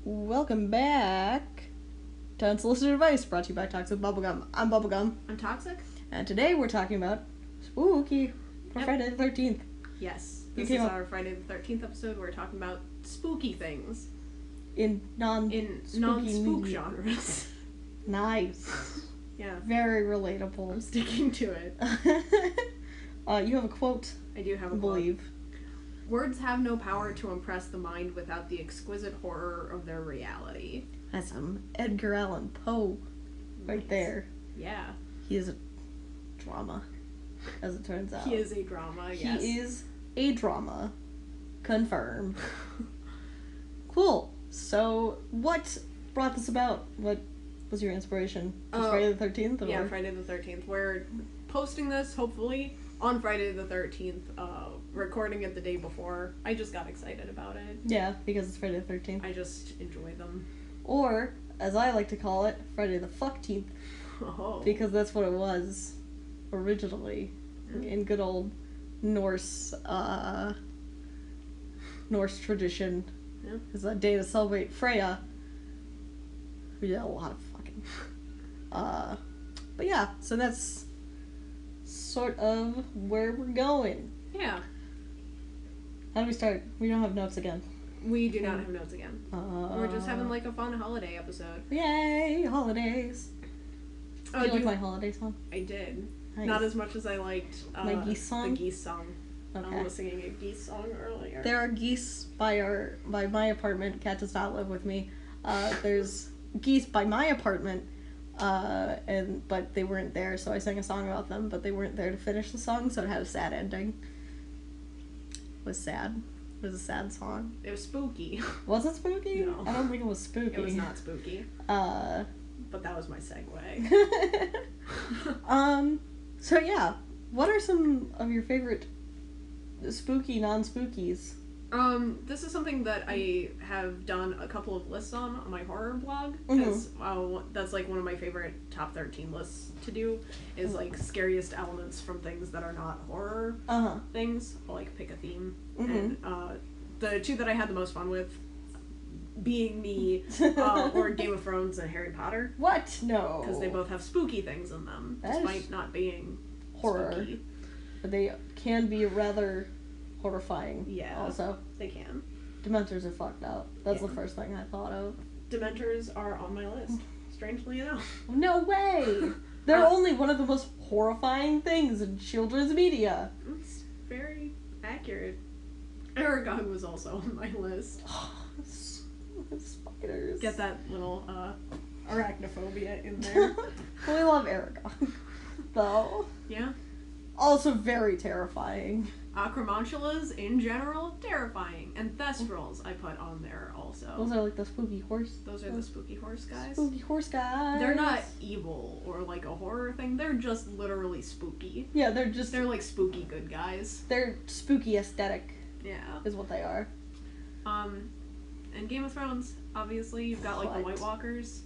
Welcome back to Unsolicited Advice, brought to you by Toxic Bubblegum. I'm Bubblegum. I'm Toxic. And today we're talking about spooky for Friday the 13th. Yes, this is our Friday the 13th episode. We're talking about spooky things. In non-spook genres. Nice. Yeah. Very relatable. I'm sticking to it. You have a quote. I do have a I believe. quote. Words have no power to impress the mind without the exquisite horror of their reality. That's some Edgar Allan Poe right there. Yeah. He is a drama, as it turns out. He is a drama, yes. He is a drama. Confirmed. Cool. So, what brought this about? What was your inspiration? Just Friday the 13th? Yeah, Friday the 13th. We're posting this, hopefully, on Friday the 13th, recording it the day before. I just got excited about it. Yeah, because it's Friday the 13th. I just enjoy them. Or, as I like to call it, Friday the 14th. Oh. Because that's what it was originally in good old Norse tradition. Yeah. It's a day to celebrate Freya. We did a lot of fucking. But yeah, so that's sort of where we're going. Yeah. How do we start? We don't have notes again. We do not have notes again. We're just having like a fun holiday episode. Yay, holidays. Oh, do you like my holiday song? I did. Nice. Not as much as I liked my geese song? The geese song. Okay. I was singing a geese song earlier. There are geese by my apartment. Kat does not live with me. There's geese by my apartment, but they weren't there, so I sang a song about them, but they weren't there to finish the song, so it had a sad ending. It was sad. It was a sad song. It was spooky. Was it spooky? No. I don't think it was spooky. It was not spooky. But that was my segue. So yeah, what are some of your favorite spooky non-spookies? This is something that I have done a couple of lists on my horror blog, because that's like one of my favorite top 13 lists to do, is like scariest elements from things that are not horror things. I'll like pick a theme, and the two that I had the most fun with being me, or Game of Thrones and Harry Potter. What? No. Because they both have spooky things in them, despite not being horror. Spooky. But they can be rather horrifying. Yeah. Also. They can. Dementors are fucked up. That's the first thing I thought of. Dementors are on my list, strangely enough. No way! They're only one of the most horrifying things in children's media. It's very accurate. Aragog was also on my list. Spiders. Get that little arachnophobia in there. We love Aragog, though. Yeah. Also very terrifying. Acromantulas, in general, terrifying. And Thestrals I put on there also. Those are like the spooky horse. Those are the spooky horse guys. Spooky horse guys. They're not evil or like a horror thing. They're just literally spooky. Yeah, they're like spooky good guys. They're spooky aesthetic. Yeah. Is what they are. And Game of Thrones, obviously, you've got like the White Walkers.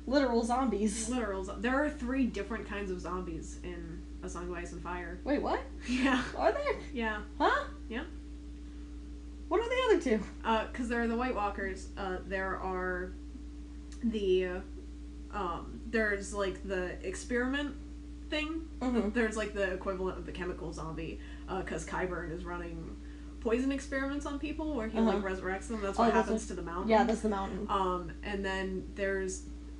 Literal zombies. There are 3 different kinds of zombies in A Song of Ice and Fire. Wait, what? Yeah. Are there? Yeah. Huh? Yeah. What are the other 2? Because there are the White Walkers. There are the, there's like the experiment thing. There's like the equivalent of the chemical zombie, because Qyburn is running poison experiments on people where he like resurrects them. That's what happens to the mountain. Yeah, that's the mountain. And then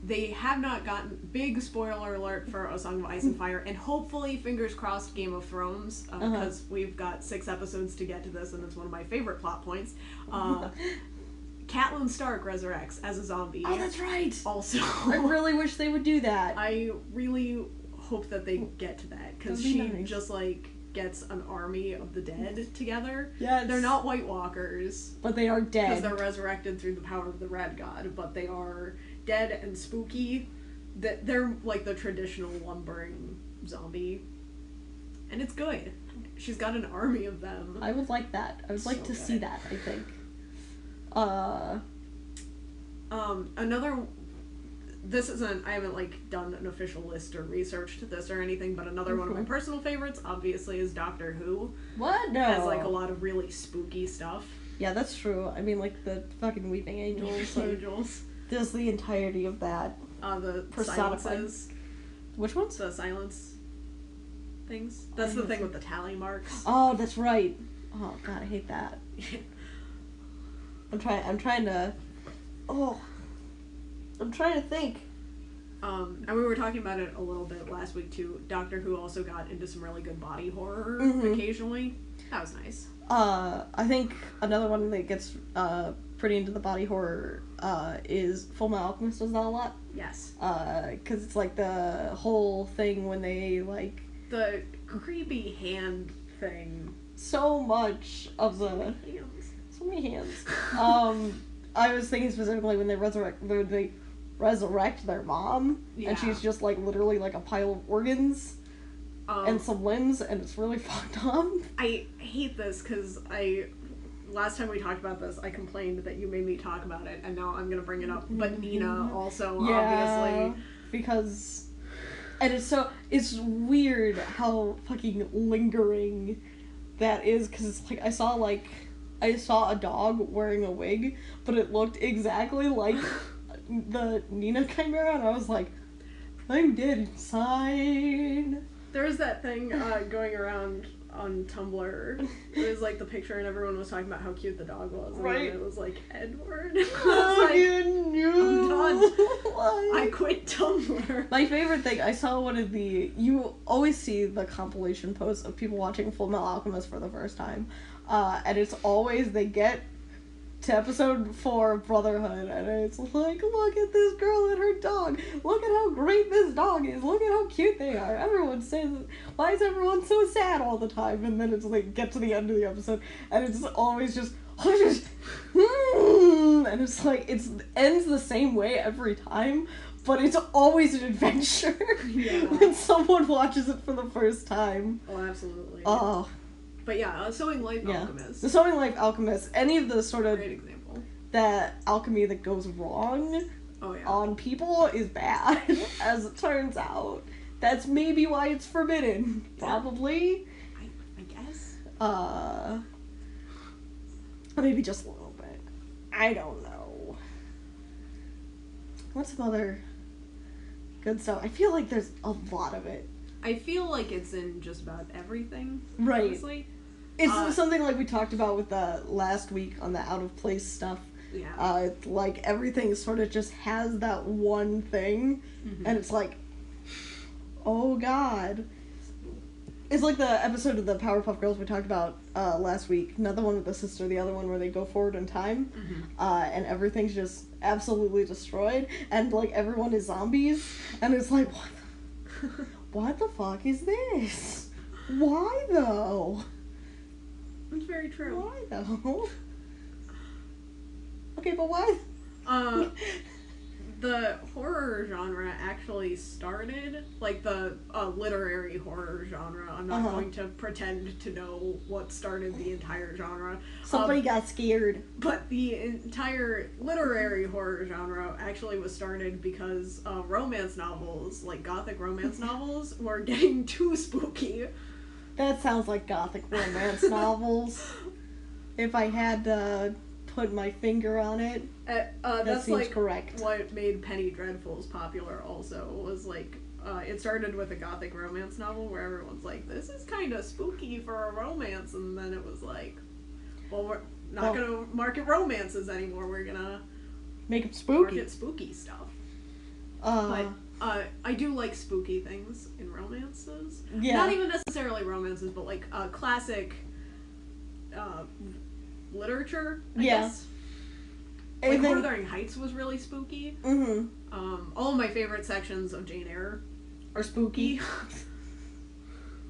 they have not gotten, big spoiler alert for A Song of Ice and Fire, and hopefully, fingers crossed, Game of Thrones, because we've got 6 episodes to get to this, and it's one of my favorite plot points. Catelyn Stark resurrects as a zombie. Oh, that's right! Also. I really wish they would do that. I really hope that they get to that, because she just, like, gets an army of the dead together. Yes. They're not White Walkers. But they are dead. Because they're resurrected through the power of the Red God, but they are dead and spooky. They're like the traditional lumbering zombie. And it's good. She's got an army of them. I would like that. I would like to see that, I think. This isn't, I haven't like done an official list or researched this or anything, but another one of my personal favorites obviously is Doctor Who. What? No. Has like a lot of really spooky stuff. Yeah, that's true. I mean, like, the fucking Weeping Angels are Angels. just the entirety of that. The Personified. silences. Which ones? The silence things. That's the thing with the tally marks. Oh, that's right. Oh, God, I hate that. I'm trying to... Oh. I'm trying to think. And we were talking about it a little bit last week, too. Doctor Who also got into some really good body horror occasionally. That was nice. I think another one that gets pretty into the body horror is Full Metal Alchemist does that a lot. Yes. Because it's like the whole thing when they like the creepy hand thing. So much of the hands. So many hands. I was thinking specifically when they resurrect their mom, and she's just like literally like a pile of organs. And some limbs, and it's really fucked up. I hate this because last time we talked about this, I complained that you made me talk about it, and now I'm gonna bring it up. But Nina also, obviously. Because, and it's weird how fucking lingering that is, because it's like, I saw a dog wearing a wig, but it looked exactly like the Nina Chimera, and I was like, I'm dead inside. There was that thing going around on Tumblr. It was like the picture, and everyone was talking about how cute the dog was. And right. Then it was like Edward. I'm done. I quit Tumblr. My favorite thing, I saw one of you always see the compilation posts of people watching Full Metal Alchemist for the first time. And it's always they get to episode 4, Brotherhood, and it's like, look at this girl and her dog. Look at how great this dog is. Look at how cute they are. Everyone says, why is everyone so sad all the time? And then it's like, get to the end of the episode, and it's always just, and it's like, it ends the same way every time, but it's always an adventure when someone watches it for the first time. Oh, absolutely. Oh. But yeah, Sewing Life Alchemist. The Sewing Life Alchemist, any of the sort of... Great example. That alchemy that goes wrong on people is bad, as it turns out. That's maybe why it's forbidden. Probably. I guess. Maybe just a little bit. I don't know. What's some other good stuff? I feel like there's a lot of it. I feel like it's in just about everything. Right. Honestly. It's something like we talked about with the last week on the out of place stuff. Yeah. Like everything sort of just has that one thing, and it's like, oh god. It's like the episode of the Powerpuff Girls we talked about last week. Not the one with the sister, the other one where they go forward in time, and everything's just absolutely destroyed, and like everyone is zombies, and it's like, what the fuck is this? Why though? It's very true. Why though? Okay, but why? The horror genre actually started, like the literary horror genre. I'm not going to pretend to know what started the entire genre. Somebody got scared. But the entire literary horror genre actually was started because romance novels, like gothic romance novels, were getting too spooky. That sounds like gothic romance novels. If I had to put my finger on it, that that's seems like correct. What made Penny Dreadfuls popular also was like, it started with a gothic romance novel where everyone's like, this is kind of spooky for a romance, and then it was like, well, we're not going to market romances anymore, we're going to make it spooky. Market spooky stuff. But I do like spooky things in romances. Yeah. Not even necessarily romances, but like classic literature, I guess. Like Wuthering Heights was really spooky. All of my favorite sections of Jane Eyre are spooky.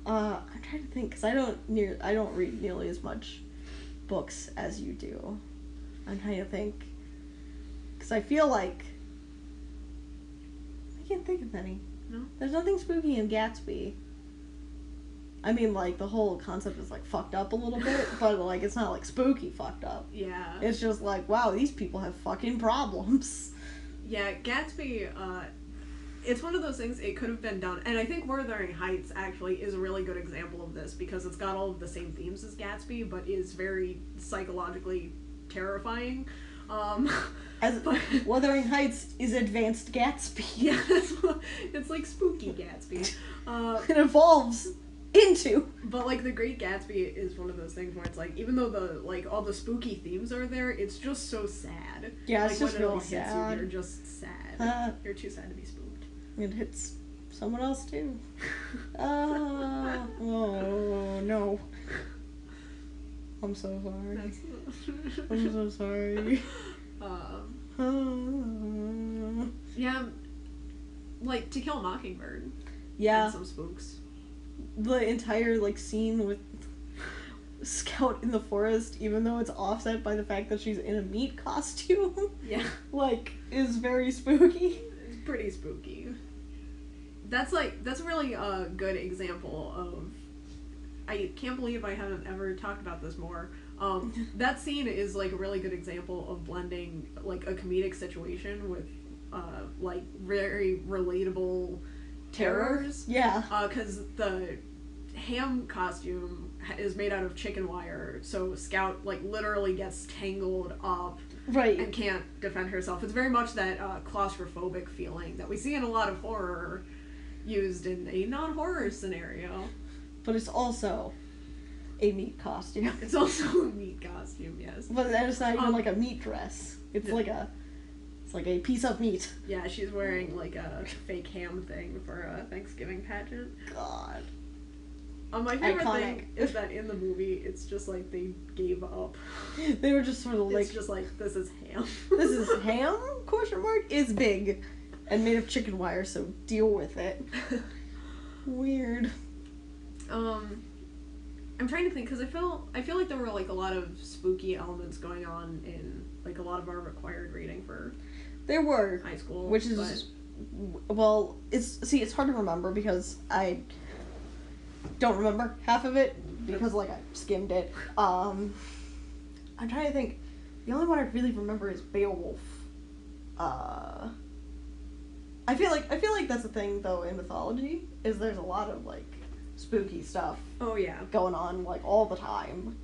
I'm trying to think, because I don't read nearly as much books as you do. I'm trying to think, because I feel like I can't think of any. No? There's nothing spooky in Gatsby. I mean, like, the whole concept is, like, fucked up a little bit, but, like, it's not, like, spooky fucked up. Yeah. It's just like, wow, these people have fucking problems. Yeah, Gatsby, it's one of those things, it could have been done, and I think Wuthering Heights actually is a really good example of this, because it's got all of the same themes as Gatsby, but is very psychologically terrifying. But Wuthering Heights is advanced Gatsby. Yeah, it's like spooky Gatsby. It evolves into. But like The Great Gatsby is one of those things where it's like, even though all the spooky themes are there, it's just so sad. Yeah, it's like, just when it all really hits sad. you, you're just sad. You're too sad to be spooked. It hits someone else too. Oh no. I'm so sorry. I'm so sorry. Yeah, like To Kill a Mockingbird. Yeah. And some spooks. The entire scene with Scout in the forest, even though it's offset by the fact that she's in a meat costume. Yeah. Is very spooky. It's pretty spooky. That's really a good example of, I can't believe I haven't ever talked about this more. That scene is a really good example of blending a comedic situation with very relatable terrors. Yeah. Because the ham costume is made out of chicken wire, so Scout literally gets tangled up. Right. And can't defend herself. It's very much that claustrophobic feeling that we see in a lot of horror used in a non-horror scenario. But it's also a meat costume. It's also a meat costume, yes. But then it's not even a meat dress. It's like a piece of meat. Yeah, she's wearing a fake ham thing for a Thanksgiving pageant. God. My favorite Iconic. thing is that in the movie, it's just they gave up. They were just sort of It's just this is ham. This is ham? ? Is big and made of chicken wire, so deal with it. Weird. I'm trying to think, because I feel like there were a lot of spooky elements going on in a lot of our required reading for There were high school, which is it's hard to remember because I don't remember half of it because I skimmed it. I'm trying to think. The only one I really remember is Beowulf. I feel like that's the thing though in mythology is there's a lot of spooky stuff. Oh yeah. Going on all the time.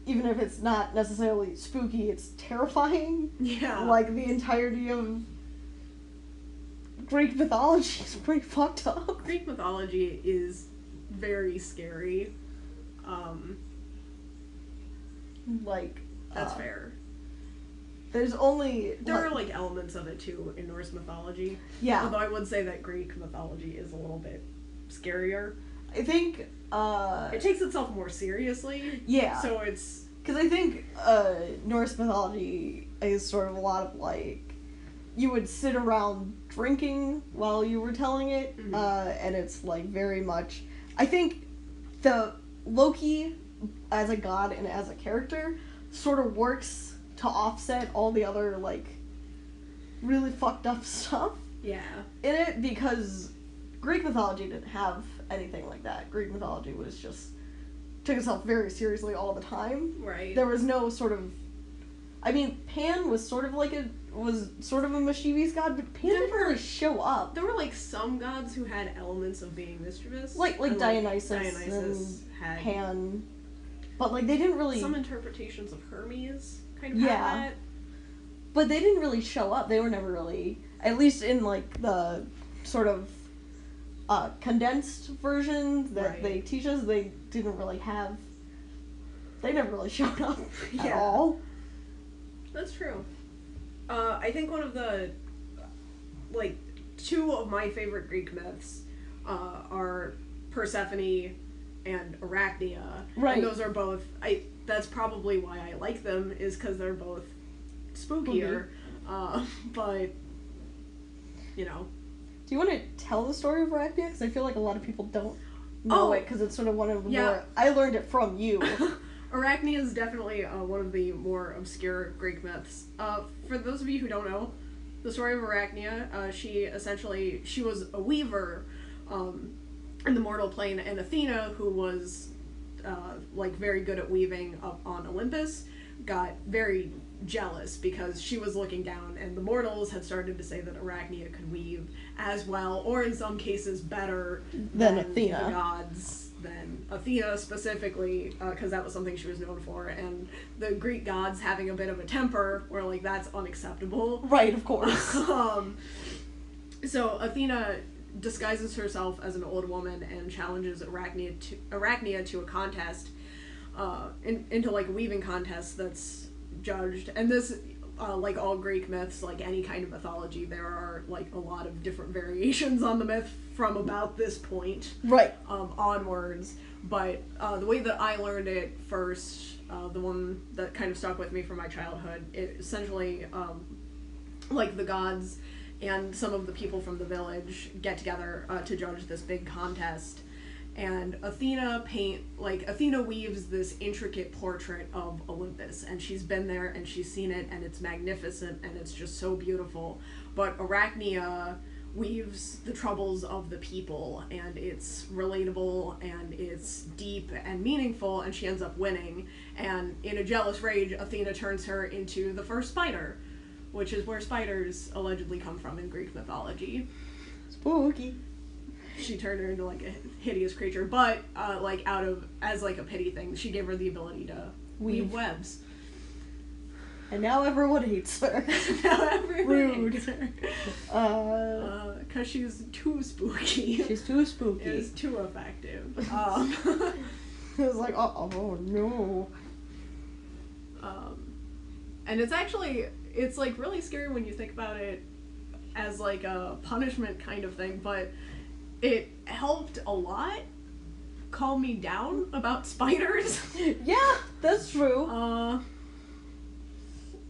Even if it's not necessarily spooky, it's terrifying. Yeah. The entirety of Greek mythology is pretty fucked up. Greek mythology is very scary. That's fair. There's only... There are elements of it too in Norse mythology. Yeah. Although I would say that Greek mythology is a little bit scarier. I think, it takes itself more seriously. Yeah. So it's... Because I think, Norse mythology is sort of a lot of, you would sit around drinking while you were telling it, mm-hmm. And it's, very much... I think the Loki, as a god and as a character, sort of works to offset all the other, really fucked up stuff. Yeah. In it, because Greek mythology didn't have anything like that. Greek mythology was just took itself very seriously all the time. Right. There was no sort of... I mean, Pan was sort of a mischievous god, but Pan didn't really show up. There were some gods who had elements of being mischievous. Like Dionysus had Pan. But they didn't really... Some interpretations of Hermes kind of had that. But they didn't really show up. They were never really... At least in the sort of condensed version that they teach us, they didn't really have... They never really showed up at all. That's true. I think one of the, two of my favorite Greek myths are Persephone and Arachnia. Right. And those are both, that's probably why I like them, is because they're both spookier. But, Do you want to tell the story of Arachnia? Because I feel like a lot of people don't know it, because it's sort of one of the more... I learned it from you. Arachnia is definitely one of the more obscure Greek myths. For those of you who don't know, the story of Arachnia, she was a weaver in the mortal plane, and Athena, who was very good at weaving up on Olympus, got very jealous because she was looking down, and the mortals had started to say that Arachnia could weave as well, or in some cases better than Athena. The gods, than Athena specifically, because that was something she was known for, and the Greek gods having a bit of a temper, where like that's unacceptable. Right, of course. So Athena disguises herself as an old woman and challenges Arachnia to a contest, into like a weaving contest that's judged. And this, like all Greek myths, like any kind of mythology, there are like a lot of different variations on the myth from about this point, right, onwards. But the way that I learned it first, the one that kind of stuck with me from my childhood, it essentially, like the gods and some of the people from the village get together to judge this big contest, and Athena weaves this intricate portrait of Olympus, and she's been there and she's seen it, and it's magnificent and it's just so beautiful. But Arachnia weaves the troubles of the people, and it's relatable and it's deep and meaningful, and she ends up winning. And in a jealous rage, Athena turns her into the first spider, which is where spiders allegedly come from in Greek mythology. Spooky. She turned her into like a hideous creature, but like as like a pity thing, she gave her the ability to weave webs. And now everyone hates her. Now everyone hates her. Because she's too spooky. She's too spooky. It's too effective. It was like, oh no. And it's like really scary when you think about it as like a punishment kind of thing, but it helped a lot calm me down about spiders. Yeah, that's true.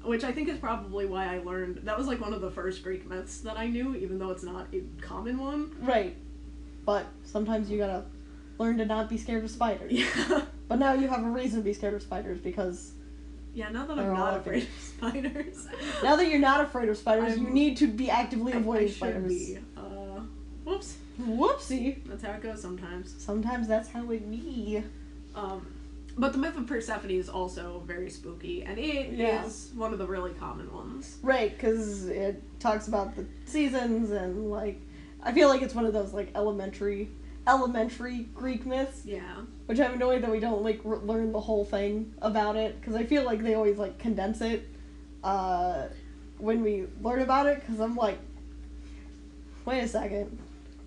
Which I think is probably why I learned, that was like one of the first Greek myths that I knew, even though it's not a common one. Right. But sometimes you gotta learn to not be scared of spiders. Yeah. But now you have a reason to be scared of spiders, because... Yeah, now that I'm not afraid of spiders. Now that you're not afraid of spiders, you need to be actively avoiding spiders. Be. Whoops. Whoopsie. That's how it goes sometimes. Sometimes that's how it be. But the myth of Persephone is also very spooky, and it is one of the really common ones. Right, because it talks about the seasons, and like, I feel like it's one of those like elementary Greek myths. Yeah. Which I'm annoyed that we don't like learn the whole thing about it, because I feel like they always like condense it when we learn about it, because I'm like, wait a second,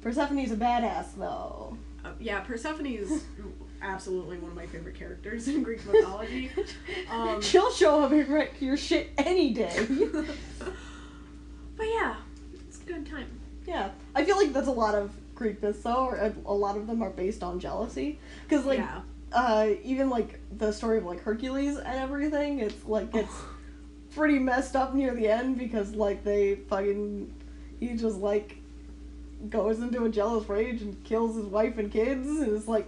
Persephone's a badass though. Yeah, Persephone is absolutely one of my favorite characters in Greek mythology. She'll show up and wreck your shit any day. But yeah, it's a good time. Yeah, I feel like that's a lot of Greek myths though, or a lot of them are based on jealousy. Because like, even like the story of like Hercules and everything, it's like, it's pretty messed up near the end, because like he just like goes into a jealous rage and kills his wife and kids, and it's like,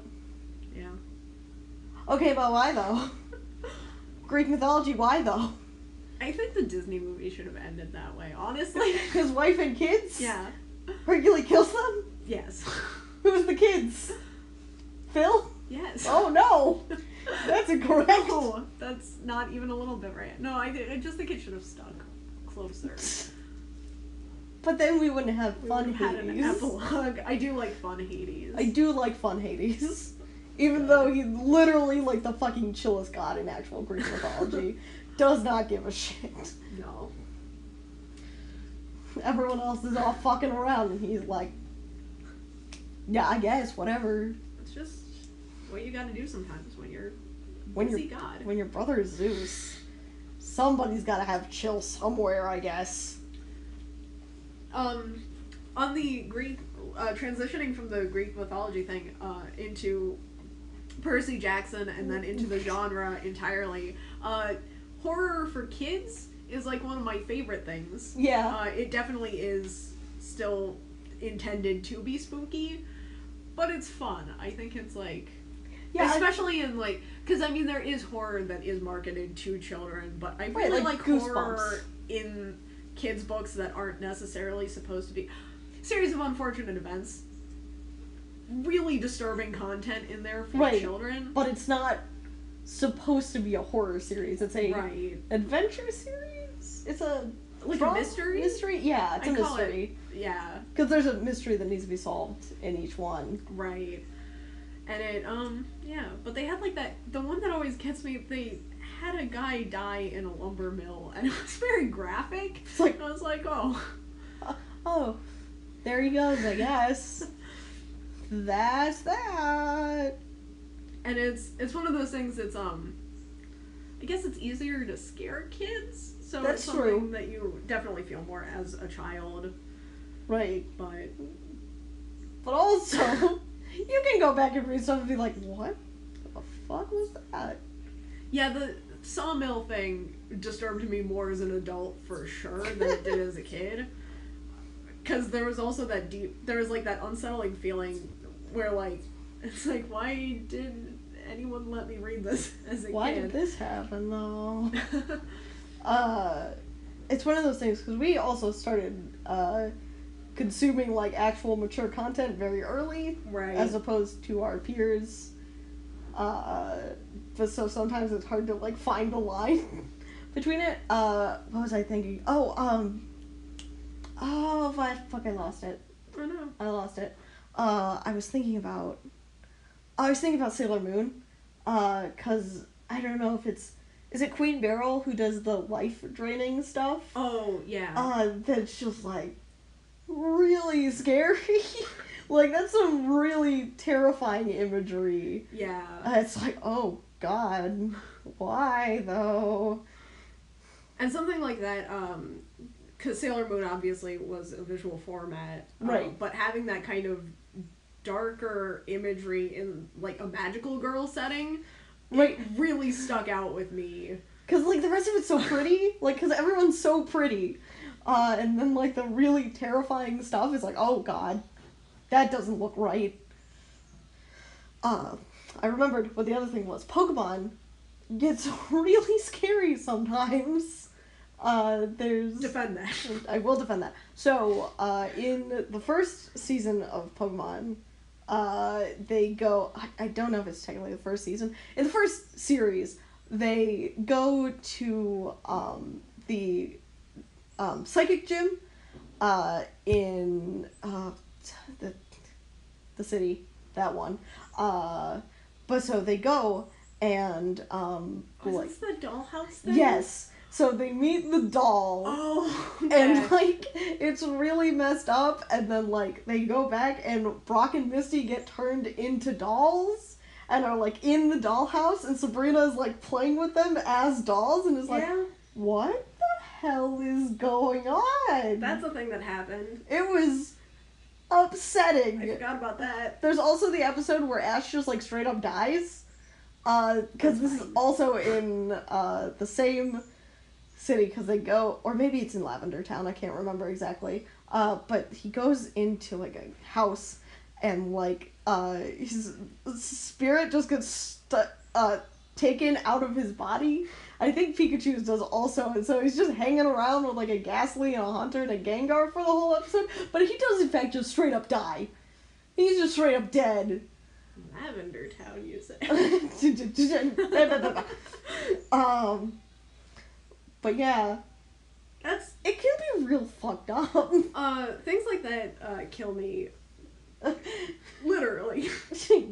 yeah. Okay, but why though? Greek mythology, why though? I think the Disney movie should have ended that way, honestly. His wife and kids? Yeah. Hercules kills them? Yes. Who's the kids? Phil? Yes. Oh no! That's incorrect. No, that's not even a little bit right. No, I just think it should have stuck closer. But then we wouldn't have fun Hades. Hades. An epilogue. I do like fun Hades. I do like fun Hades. Even though he's literally like the fucking chillest god in actual Greek mythology. Does not give a shit. No. Everyone else is all fucking around and he's like, yeah, I guess, whatever. It's just what you gotta do sometimes when you're God. When your brother is Zeus. Somebody's gotta have chill somewhere, I guess. On the Greek, transitioning from the Greek mythology thing, into Percy Jackson and then into the genre entirely, horror for kids is like one of my favorite things. Yeah. It definitely is still intended to be spooky, but it's fun. I think it's like, especially in like, because I mean there is horror that is marketed to children, but I really like horror in kids' books that aren't necessarily supposed to be series of unfortunate events. Really disturbing content in there for children. But it's not supposed to be a horror series. It's a Right. adventure series. It's a Like a mystery? Mystery? Yeah, it's a call mystery. Yeah. Because there's a mystery that needs to be solved in each one. Right. And it, yeah. But they had, like, the one that always gets me, they had a guy die in a lumber mill, and it was very graphic. It's like, I was like, oh. oh, there he goes, I guess. That's that. And it's one of those things that's, I guess it's easier to scare kids. So That's it's something true. that you definitely feel more as a child. Right. But also, you can go back and read stuff and be like, what the fuck was that? yeah, the sawmill thing disturbed me more as an adult for sure than it did as a kid. Because there was also there was like that unsettling feeling where like, it's like, why did anyone let me read this as a Why kid? did this happen though? It's one of those things because we also started consuming like actual mature content very early, Right. as opposed to our peers. But so sometimes it's hard to like find the line between it. What was I thinking? Oh, fuck! I lost it. Oh no. I lost it. I was thinking about Sailor Moon, cause I don't know if is it Queen Beryl who does the life draining stuff? Oh, yeah. That's just like really scary. Like that's some really terrifying imagery. Yeah. It's like, oh god, why though? And something like that, because Sailor Moon obviously was a visual format. Right. But having that kind of darker imagery in, like, a magical girl setting, Right. it really stuck out with me. Cause like the rest of it's so pretty, like cause everyone's so pretty, and then like the really terrifying stuff is like, oh god, that doesn't look right. I remembered what the other thing was. Pokemon gets really scary sometimes. There's Defend that. I will defend that. So, in the first season of Pokemon, they go, I don't know if it's technically the first season. In the first series, they go to, the, psychic gym, in, the city, that one. But so they go, and, Was this the dollhouse thing? yes. So they meet the doll. Oh, And, like, it's really messed up, and then, like, they go back, and Brock and Misty get turned into dolls, and are, like, in the dollhouse, and Sabrina is, like, playing with them as dolls, and is like, yeah. what the hell is going on? That's a thing that happened. It was upsetting. I forgot about that. There's also the episode where Ash just, like, straight up dies, because this is also in, the same city, because they go, or maybe it's in Lavender Town, I can't remember exactly, but he goes into, like, a house, and, like, his spirit just gets taken out of his body. I think Pikachu's does also, and so he's just hanging around with, like, a Ghastly and a Haunter and a Gengar for the whole episode, but he does, in fact, just straight up die. He's just straight up dead. Lavender Town, you say. But yeah, it can be real fucked up. Things like that kill me. Literally.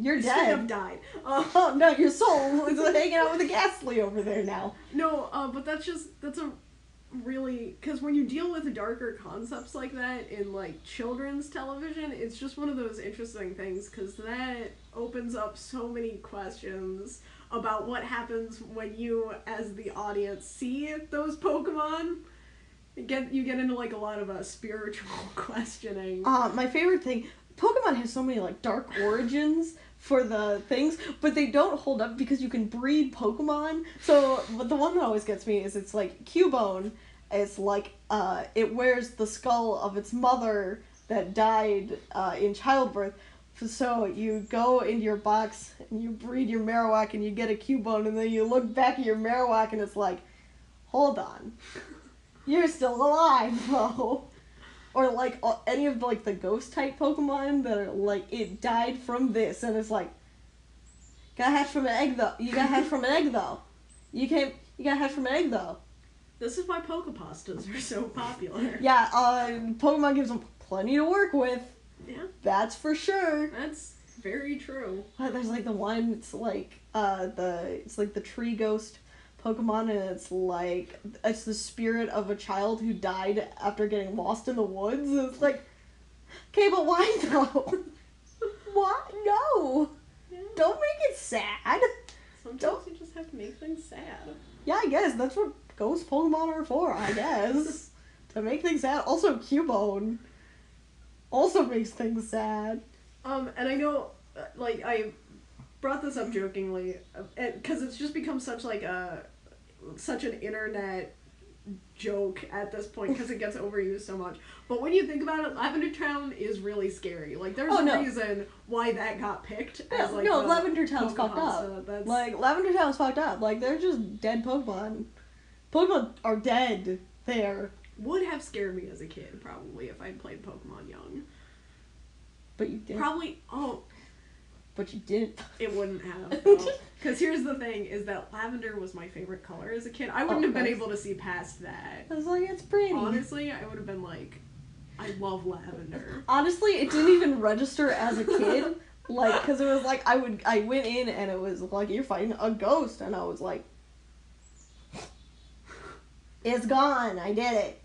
You're Straight up dead. died. Oh no, your soul is hanging out with a Ghastly over there now. No, but that's a really, because when you deal with darker concepts like that in, like, children's television, it's just one of those interesting things, because that opens up so many questions about what happens when you, as the audience, see those Pokemon. You get into, like, a lot of spiritual questioning. My favorite thing, Pokemon has so many, like, dark origins for the things, but they don't hold up because you can breed Pokemon. So, but the one that always gets me is it's like Cubone. It's like, it wears the skull of its mother that died in childbirth. So you go into your box and you breed your Marowak and you get a Cubone, and then you look back at your Marowak and it's like, hold on, you're still alive though. Or like any of like the ghost type Pokemon that are like, it died from this, and it's like, Got hatched from an egg though. You got hatched from an egg though. You got hatched from an egg though. This is why Pokepastas are so popular. Yeah, Pokemon gives them plenty to work with. Yeah. That's for sure. That's very true. There's like the one, it's like the tree ghost Pokemon, and it's the spirit of a child who died after getting lost in the woods. And it's like, okay, but why though? Why? No. Yeah. Don't make it sad. Sometimes you just have to make things sad. Yeah, I guess that's what ghost Pokemon are for, I guess. To make things sad. Also, Cubone also makes things sad. And I know, like, I brought this up jokingly, because it's just become such an internet joke at this point, because it gets overused so much. But when you think about it, Lavender Town is really scary. Like, there's a reason why that got picked as, like, no, Lavender Town's fucked up. That's... Like, Lavender Town's fucked up. Like, they're just dead Pokemon. Pokemon are dead there. Would have scared me as a kid, probably, if I'd played Pokemon young. But you didn't. Probably, But you didn't. It wouldn't have. Because here's the thing, is that lavender was my favorite color as a kid. I wouldn't have been able to see past that. I was like, it's pretty. Honestly, I would have been like, I love lavender. Honestly, it didn't even register as a kid. Like, because it was like, I went in and it was like, you're fighting a ghost. And I was like, it's gone. I did it.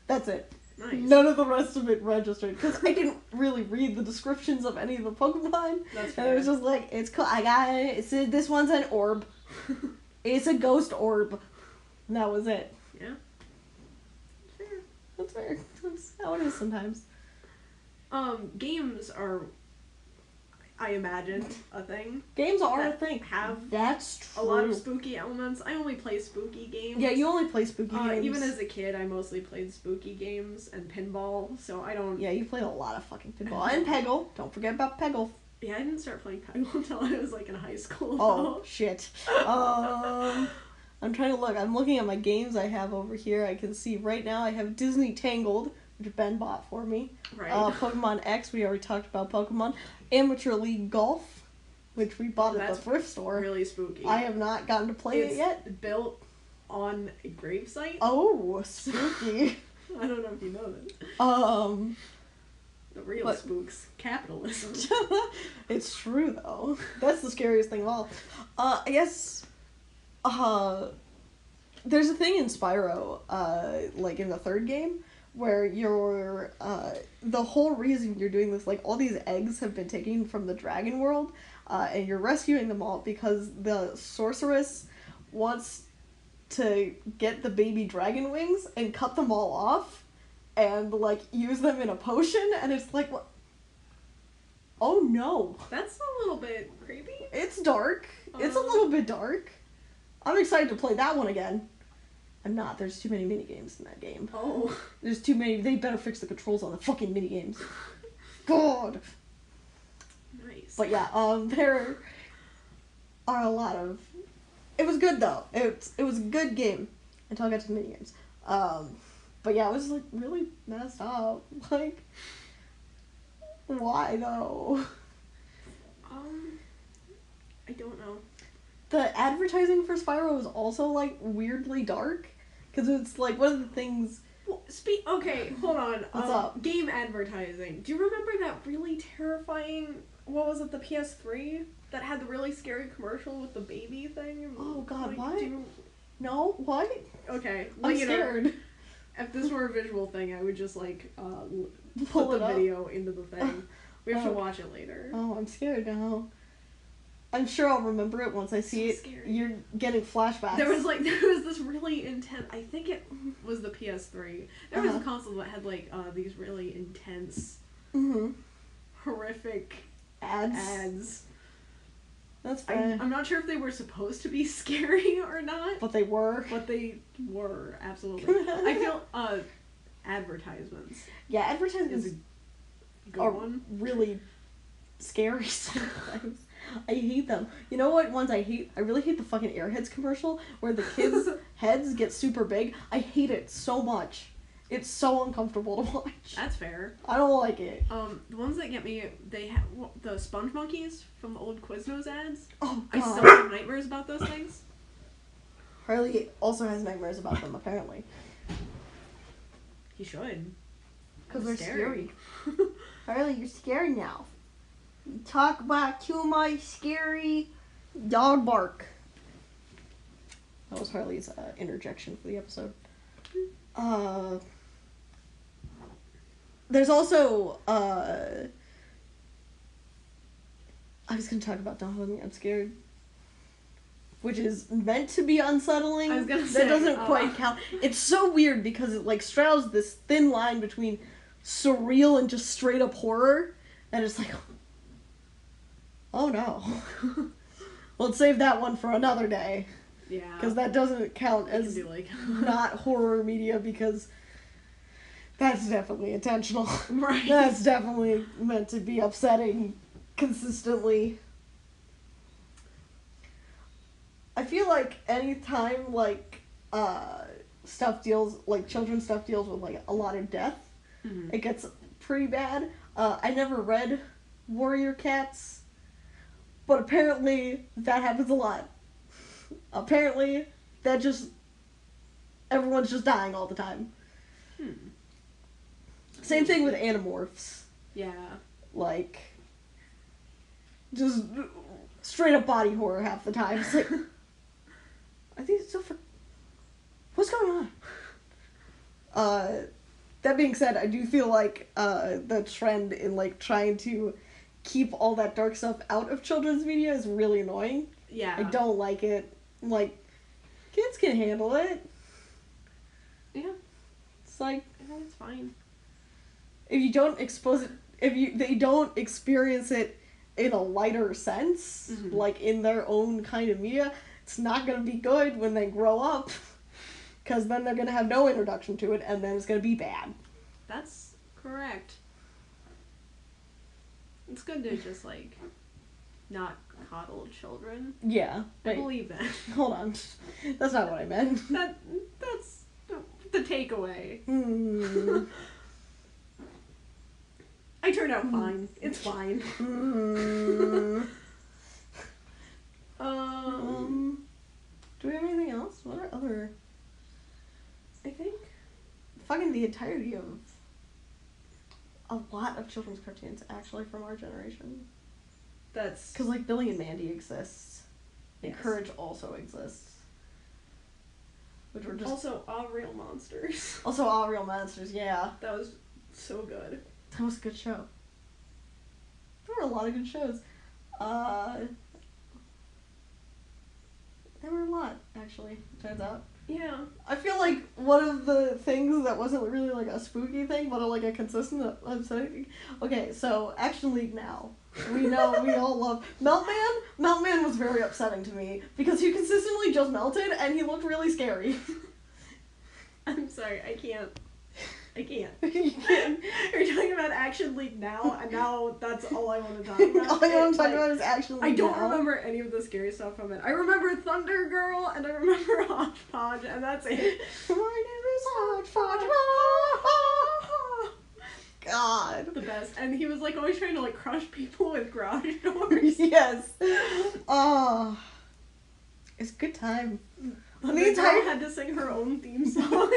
That's it. Nice. None of the rest of it registered. Because I didn't really read the descriptions of any of the Pokemon. That's fair. And it was just like, it's cool. I got it. It said this one's an orb. It's a ghost orb. And that was it. Yeah. Fair. That's fair. That's how it is sometimes. Games are, I imagine, a thing. Games are a thing. That's true. A lot of spooky elements. I only play spooky games. Yeah, you only play spooky games. Even as a kid, I mostly played spooky games and pinball, so I don't... Yeah, you played a lot of fucking pinball. And Peggle. Don't forget about Peggle. Yeah, I didn't start playing Peggle until I was, like, in high school. Oh, shit. I'm trying to look. I'm looking at my games I have over here. I can see right now I have Disney Tangled, which Ben bought for me. Right. Pokemon X, we already talked about Pokemon. Amateur League Golf, which we bought at the thrift store. Really spooky. I have not gotten to play it yet. It's built on a gravesite. Oh, spooky. I don't know if you know that. The real spooks. Capitalism. It's true, though. That's the scariest thing of all. I guess, there's a thing in Spyro, like in the third game, where you're, the whole reason you're doing this, like, all these eggs have been taken from the dragon world, and you're rescuing them all because the sorceress wants to get the baby dragon wings and cut them all off and, like, use them in a potion, and it's like, what? Oh no. That's a little bit creepy. It's dark. It's a little bit dark. I'm excited to play that one again. I'm not. There's too many minigames in that game. Oh. There's too many. They better fix the controls on the fucking minigames. God. Nice. But yeah, there are a lot of... It was good, though. It was a good game until I got to the minigames. But yeah, it was, like, really messed up. Like, why, though? I don't know. The advertising for Spyro is also, like, weirdly dark. Because it's, like, one of the things... Well, okay, hold on. What's up? Game advertising. Do you remember that really terrifying... What was it, the PS3? That had the really scary commercial with the baby thing? Oh, God, like, what? No, what? Okay. I'm scared. If this were a visual thing, I would just, like, Pull put it the up. video into the thing. We have to watch it later. Oh, I'm scared now. I'm sure I'll remember it once I see it. Scary. You're getting flashbacks. There was this really intense... I think it was the PS3. There was a console that had, like, these really intense, horrific ads. That's fine. I'm not sure if they were supposed to be scary or not. But they were. But they were, absolutely. I feel, advertisements. Yeah, advertisements is a good one. Really scary sometimes. I hate them. You know what ones I hate? I really hate the fucking Airheads commercial where the kids' heads get super big. I hate it so much. It's so uncomfortable to watch. That's fair. I don't like it. The ones that get me, they have the sponge monkeys from the old Quiznos ads. Oh, I God. still have nightmares about those things. Harley also has nightmares about them, apparently. He should. Because they're scary. Harley, you're scary now. You talk back to my scary dog bark. That was Harley's interjection for the episode. There's also, I was going to talk about Don't Hug Me, I'm Scared. Which is meant to be unsettling. I was gonna say, that doesn't quite count. It's so weird because it like straddles this thin line between surreal and just straight up horror. And it's like, oh no. Let's save that one for another day. Yeah. Because that doesn't count as not horror media because that's definitely intentional. Right. That's definitely meant to be upsetting consistently. I feel like anytime like stuff deals like children's stuff deals with like a lot of death, it gets pretty bad. I never read Warrior Cats, but apparently that happens a lot. Apparently that just everyone's just dying all the time. Same thing with Animorphs. Yeah. Like just straight up body horror half the time. It's like I think it's so what's going on? That being said, I do feel like the trend in like trying to keep all that dark stuff out of children's media is really annoying. Yeah. I don't like it. Like, kids can handle it. Yeah. It's like it's fine. If you don't expose it, they don't experience it in a lighter sense, like in their own kind of media, it's not going to be good when they grow up, because then they're going to have no introduction to it, and then it's going to be bad. That's correct. It's good to just, like, not coddle children. Yeah. I believe that. Hold on. That's not what I meant. That's the takeaway. I turned out fine. It's fine. Do we have anything else? What are other... I think... Fucking the entirety of a lot of children's cartoons actually from our generation. That's... Because, like, Billy and Mandy exists. And Yes. Courage also exists. Which were just... Also, All Real Monsters. Also, All Real Monsters, yeah. That was so good. That was a good show. There were a lot of good shows. There were a lot, actually, turns out. Yeah. I feel like one of the things that wasn't really like a spooky thing, but like a consistent upsetting. Okay, so Action League now. We know we all love Meltman. Meltman was very upsetting to me because he consistently just melted and he looked really scary. I'm sorry, I can't. You can't. You're talking about Action League now, and now that's all I want to talk about. All I want to talk about is Action League I don't now. remember any of the scary stuff from it. I remember Thunder Girl, and I remember Hodgepodge, and that's it. My name is Hodgepodge. God. The best. And he was like always trying to like crush people with garage doors. Yes. Oh. It's a good time. The girl had to sing her own theme song.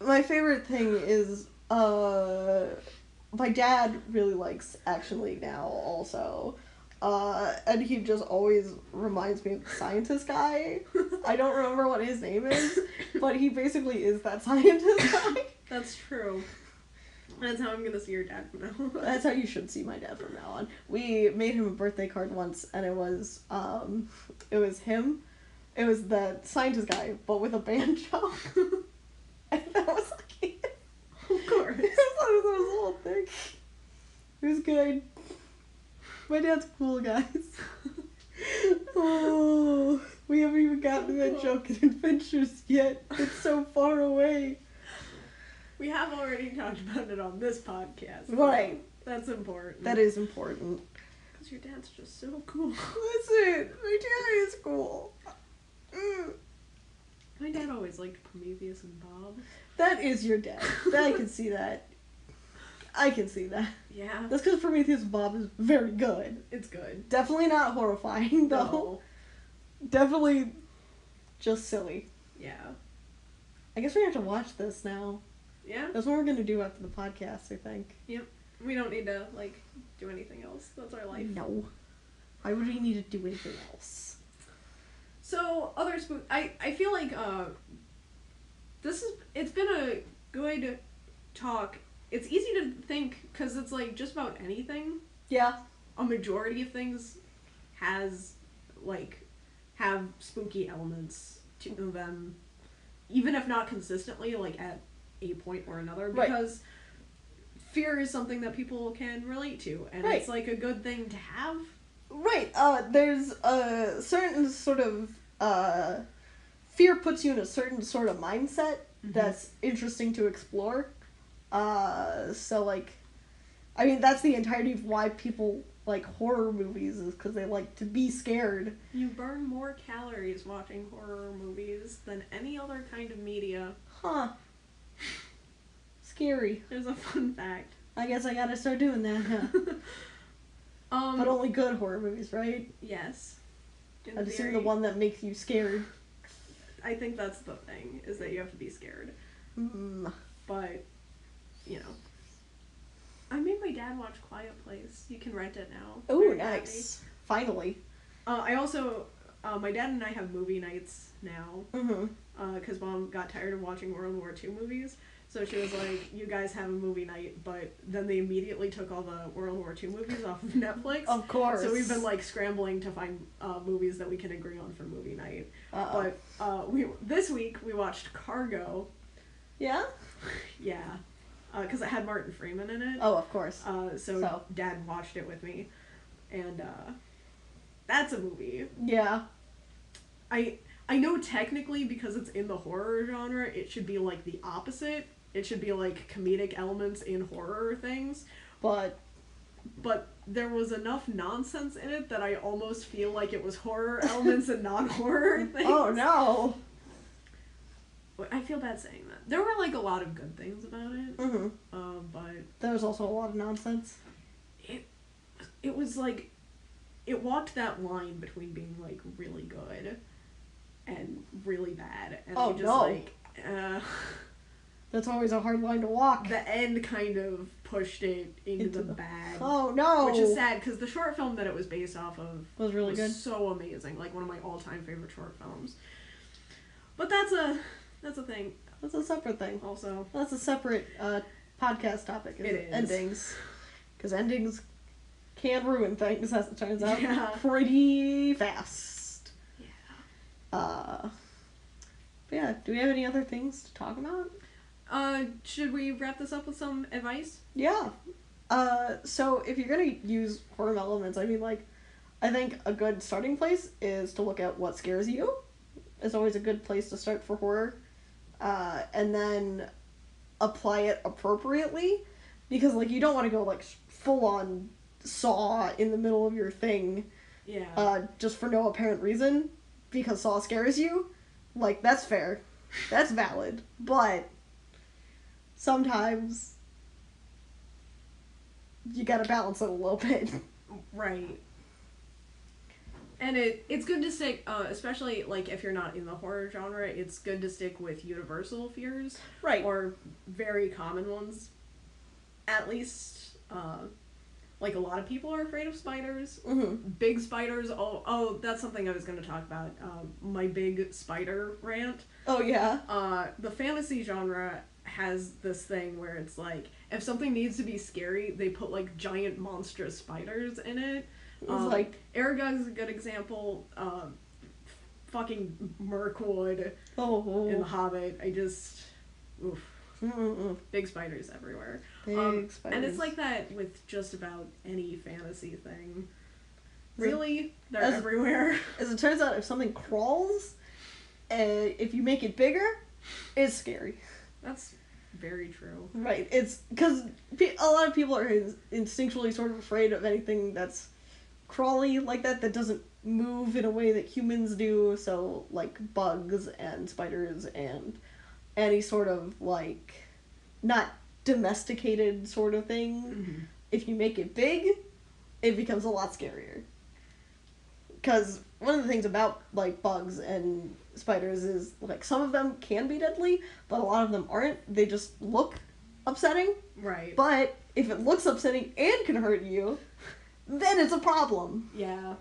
My favorite thing is my dad really likes Action League now also. And he just always reminds me of the scientist guy. I don't remember what his name is, but he basically is that scientist guy. That's true. That's how I'm gonna see your dad from now on. That's how you should see my dad from now on. We made him a birthday card once, and it was him. It was the scientist guy, but with a banjo. And that was like it. Of course. That was the whole thing. It was good. My dad's cool, guys. Oh, we haven't even gotten to that joke in Adventures yet. It's so far away. We have already talked about it on this podcast. Right. That's important. That is important. Because your dad's just so cool. Listen, my dad is cool. My dad always liked Prometheus and Bob. That is your dad. I can see that. I can see that. Yeah. That's because Prometheus and Bob is very good. It's good. Definitely not horrifying, though. No. Definitely just silly. Yeah. I guess we have to watch this now. Yeah? That's what we're going to do after the podcast, I think. Yep. We don't need to, like, do anything else. That's our life. No. Why would we need to do anything else? So, other spook... I feel like, it's been a good talk. It's easy to think, because it's, like, just about anything. Yeah. A majority of things have spooky elements to them, even if not consistently, like, at a point or another, because fear is something that people can relate to, and it's, like, a good thing to have. Right, there's a certain sort of, fear puts you in a certain sort of mindset that's interesting to explore. So, like, I mean, that's the entirety of why people like horror movies, is because they like to be scared. You burn more calories watching horror movies than any other kind of media. Huh. Scary. There's a fun fact. I guess I gotta start doing that, huh? But only good horror movies, right? Yes. I've just seen the one that makes you scared. I think that's the thing, is that you have to be scared. But, you know. I made my dad watch Quiet Place. You can rent it now. Oh, nice. Finally. I also, my dad and I have movie nights now. Because Mom got tired of watching World War II movies. So she was like, you guys have a movie night, but then they immediately took all the World War II movies off of Netflix. Of course. So we've been, like, scrambling to find movies that we can agree on for movie night. But this week we watched Cargo. Yeah? Yeah. Because it had Martin Freeman in it. Oh, of course. So Dad watched it with me. And that's a movie. Yeah. I know technically, because it's in the horror genre, it should be, like, the opposite. It should be, like, comedic elements in horror things. But there was enough nonsense in it that I almost feel like it was horror elements and non-horror things. Oh, no. I feel bad saying that. There were, like, a lot of good things about it. But there was also a lot of nonsense. It was, like, it walked that line between being, like, really good and really bad. And like, that's always a hard line to walk. The end kind of pushed it into the bad. Oh, no. Which is sad, because the short film that it was based off of was really good. So amazing. Like, one of my all-time favorite short films. But that's a thing. That's a separate thing. Also. That's a separate podcast topic. It is. Endings. Because endings can ruin things, as it turns out. Yeah. Pretty fast. Yeah. Yeah, do we have any other things to talk about? Should we wrap this up with some advice? Yeah. So if you're gonna use horror elements, I mean, like, I think a good starting place is to look at what scares you. It's always a good place to start for horror. And then apply it appropriately. Because, like, you don't want to go, like, full-on Saw in the middle of your thing. Yeah. Just for no apparent reason. Because Saw scares you. Like, that's fair. That's valid. But sometimes you gotta balance it a little bit. Right. And it's good to stick, especially, like, if you're not in the horror genre, it's good to stick with universal fears. Right. Or very common ones. At least, like, a lot of people are afraid of spiders. Big spiders. Oh, that's something I was going to talk about. My big spider rant. Oh, yeah. The fantasy genre has this thing where it's like, if something needs to be scary, they put, like, giant monstrous spiders in it. Like, Aragog is a good example. Fucking Mirkwood in The Hobbit. Oof. Big spiders everywhere. Big spiders. And it's like that with just about any fantasy thing. Really? They're everywhere. As it turns out, if something crawls, if you make it bigger, it's scary. That's very true. Right. It's because a lot of people are instinctually sort of afraid of anything that's crawly like that doesn't move in a way that humans do. So, like, bugs and spiders and any sort of, like, not domesticated sort of thing. Mm-hmm. If you make it big, it becomes a lot scarier. Because one of the things about, like, bugs and spiders is, like, some of them can be deadly, but a lot of them aren't. They just look upsetting. Right. But if it looks upsetting and can hurt you, then it's a problem. Yeah.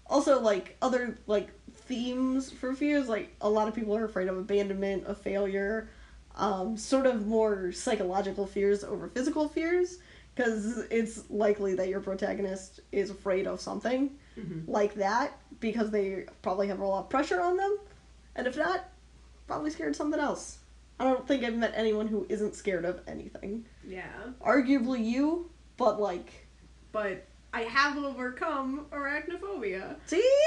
Also, like, other, like, themes for fears, like, a lot of people are afraid of abandonment, of failure, sort of more psychological fears over physical fears, because it's likely that your protagonist is afraid of something like that, because they probably have a lot of pressure on them, and if not, probably scared of something else. I don't think I've met anyone who isn't scared of anything. Yeah. Arguably you, but, like... But I have overcome arachnophobia. See?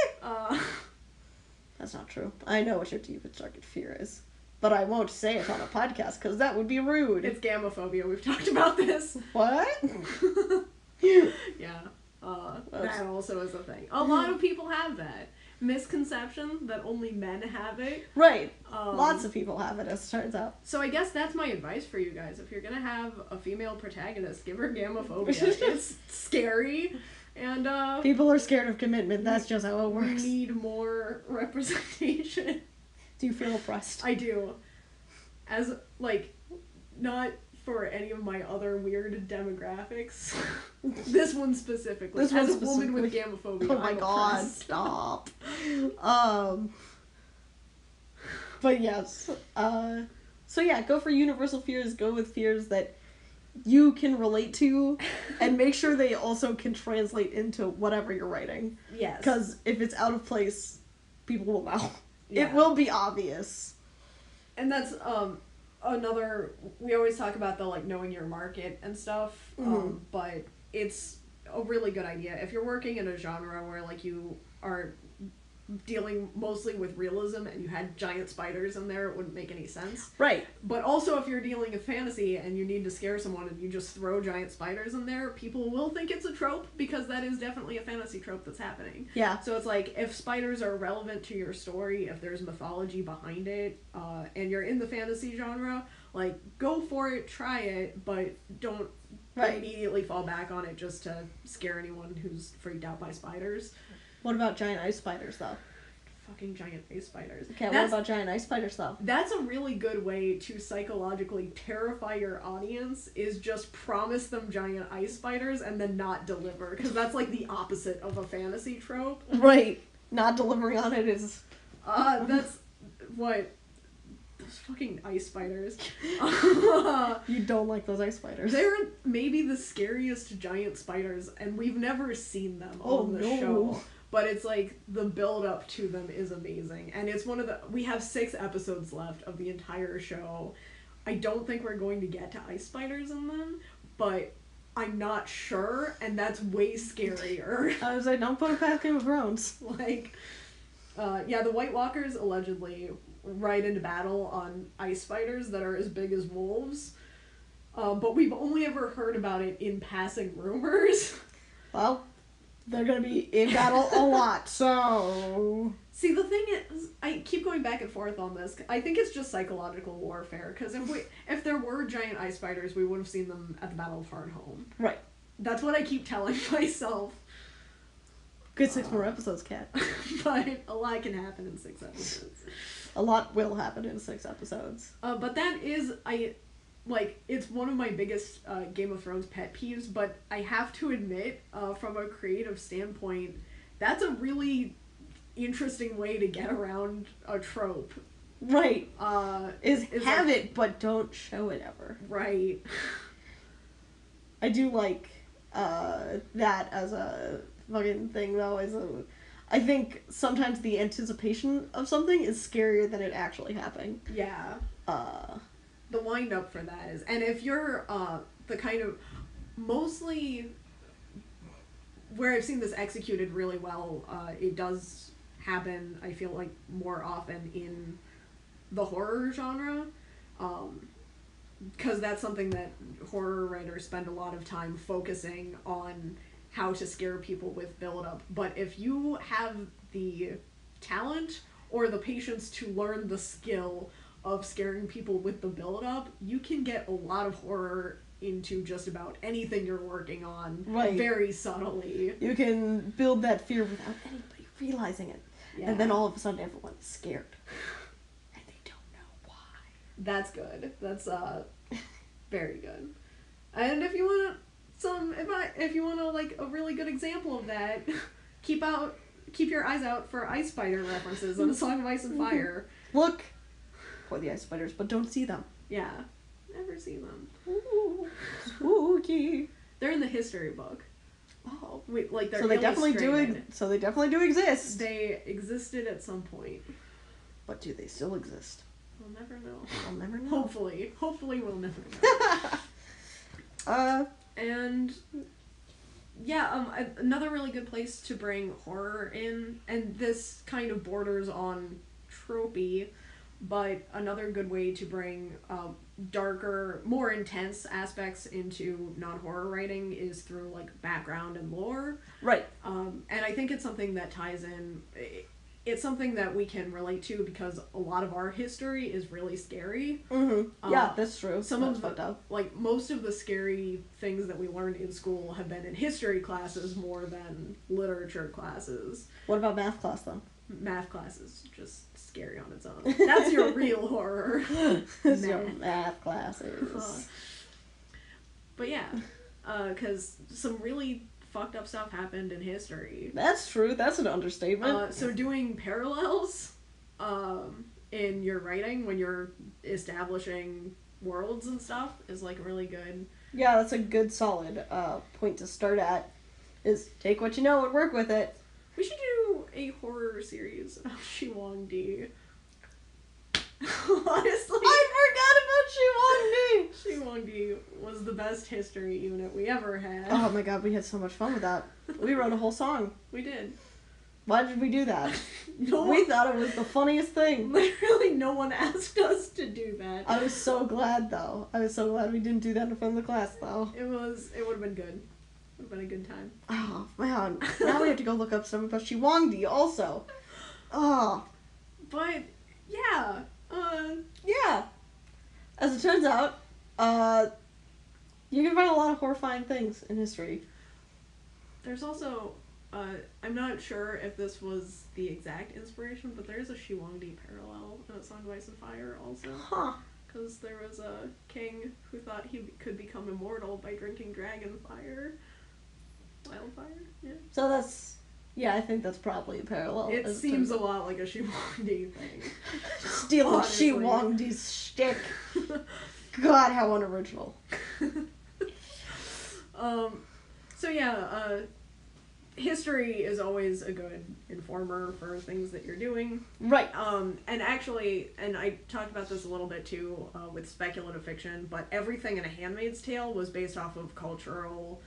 That's not true. I know what your deepest, darkest fear is. But I won't say it on a podcast, because that would be rude. It's gamophobia. We've talked about this. What? Yeah. That also is a thing. A lot of people have that. Misconception that only men have it. Right. Lots of people have it, as it turns out. So I guess that's my advice for you guys. If you're gonna have a female protagonist, give her gamophobia. It's scary. And, people are scared of commitment. That's just how it works. We need more representation. Do you feel oppressed? I do. As, like, not for any of my other weird demographics. This one specifically. This one as a specifically. woman with gamophobia. Oh my I'm god, oppressed. stop. But yes. So yeah, go for universal fears. Go with fears that you can relate to, and make sure they also can translate into whatever you're writing. Yes. Because if it's out of place, people will know. Yeah. It will be obvious. And that's another, we always talk about the, like, knowing your market and stuff, but it's a really good idea if you're working in a genre where, like, you are dealing mostly with realism and you had giant spiders in there, it wouldn't make any sense. Right. But also if you're dealing in fantasy and you need to scare someone and you just throw giant spiders in there, people will think it's a trope, because that is definitely a fantasy trope that's happening. Yeah. So it's like, if spiders are relevant to your story, if there's mythology behind it, and you're in the fantasy genre, like, go for it, try it, but don't immediately fall back on it just to scare anyone who's freaked out by spiders. What about giant ice spiders, though? Fucking giant ice spiders. Okay, what about giant ice spiders, though? That's a really good way to psychologically terrify your audience, is just promise them giant ice spiders and then not deliver, because that's, like, the opposite of a fantasy trope. Right. Not delivering on it is... That's what... Those fucking ice spiders. You don't like those ice spiders. They're maybe the scariest giant spiders, and we've never seen them on the show. But it's like, the build up to them is amazing. And it's one of the... We have 6 episodes left of the entire show. I don't think we're going to get to ice spiders in them, but I'm not sure, and that's way scarier. I was like, don't put it past Game of Thrones. Like, yeah, the White Walkers allegedly ride into battle on ice spiders that are as big as wolves. But we've only ever heard about it in passing rumors. Well, they're gonna be in battle a lot, so... See, the thing is, I keep going back and forth on this. I think it's just psychological warfare, because if there were giant ice spiders, we would have seen them at the Battle of Hardhome. Right. That's what I keep telling myself. Good 6 more episodes, Kat. But a lot can happen in 6 episodes. A lot will happen in 6 episodes. But that is, it's one of my biggest Game of Thrones pet peeves, but I have to admit, from a creative standpoint, that's a really interesting way to get around a trope. Right. Is have like, it, but don't show it ever. Right. I do like that as a fucking thing, though. I think sometimes the anticipation of something is scarier than it actually happening. Yeah. The wind up for that is, and if you're the kind of, mostly where I've seen this executed really well, it does happen, I feel like, more often in the horror genre. because that's something that horror writers spend a lot of time focusing on, how to scare people with build-up. But if you have the talent or the patience to learn the skill of scaring people with the build-up, you can get a lot of horror into just about anything you're working on, right, very subtly. You can build that fear without anybody realizing it. Yeah. And then all of a sudden everyone's scared. And they don't know why. That's good. That's very good. And if you want like a really good example of that, keep your eyes out for ice spider references in A Song of Ice and Fire. Look for the ice spiders, but don't see them. Yeah. Never seen them. Ooh, spooky. They're in the history book. Oh, like they're so they definitely illustrated. so they definitely do exist. They existed at some point. But do they still exist? We'll never know. We'll never know. Hopefully we'll never know. And yeah, another really good place to bring horror in, and this kind of borders on tropey, but another good way to bring darker, more intense aspects into non-horror writing is through like background and lore. Right. And I think it's something that ties in. It's something that we can relate to because a lot of our history is really scary. Mm-hmm. Yeah, that's true. Most of the scary things that we learned in school have been in history classes more than literature classes. What about math class, though? Math class is just scary on its own. That's your real horror. That's your math classes. But yeah, because some really fucked up stuff happened in history. That's true. That's an understatement. So doing parallels in your writing when you're establishing worlds and stuff is like really good. Yeah, that's a good solid point to start at, is take what you know and work with it. We should do a horror series of Shiwangdi. Honestly, I forgot about Shiwangdi! Shiwangdi was the best history unit we ever had. Oh my god, we had so much fun with that. We wrote a whole song. We did. Why did we do that? We thought it was the funniest thing. Literally no one asked us to do that. I was so glad, though. I was so glad we didn't do that in front of the class, though. It would have been good. It would have been a good time. Oh, man. Now we have to go look up stuff about Shiwangdi, also. Oh. But, yeah. Yeah. As it turns out, you can find a lot of horrifying things in history. There's also, I'm not sure if this was the exact inspiration, but there is a Shiwangdi parallel in A Song of Ice and Fire also. Huh. Because there was a king who thought he could become immortal by drinking dragon fire. Wildfire? Yeah. So that's... Yeah, I think that's probably a parallel. It seems a lot like a Shiwangdi thing. Stealing Shiwangdi's shtick. God, how unoriginal. So yeah, history is always a good informer for things that you're doing. Right. And actually, and I talked about this a little bit too, with speculative fiction, but everything in A Handmaid's Tale was based off of cultural,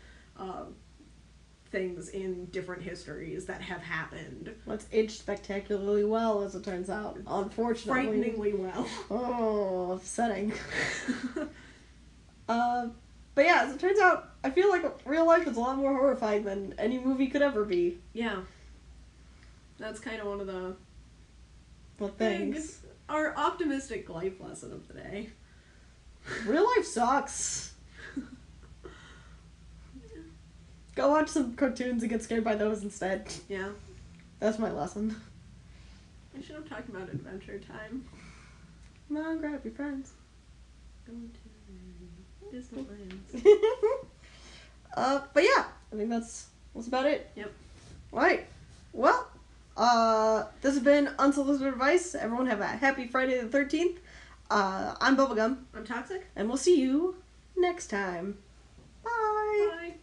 things in different histories that have happened. Well, it's aged spectacularly well, as it turns out. Unfortunately. Frighteningly well. Oh, upsetting. But yeah, as it turns out, I feel like real life is a lot more horrifying than any movie could ever be. Yeah. That's kind of one of the things. Our optimistic life lesson of the day. Real life sucks. Go watch some cartoons and get scared by those instead. Yeah. That's my lesson. I should have talked about Adventure Time. Come on, grab your friends. Going to Disneyland. But yeah, I think that's about it. Yep. Alright. Well, this has been Unsolicited Advice. Everyone have a happy Friday the 13th. I'm Bubblegum. I'm Toxic. And we'll see you next time. Bye. Bye.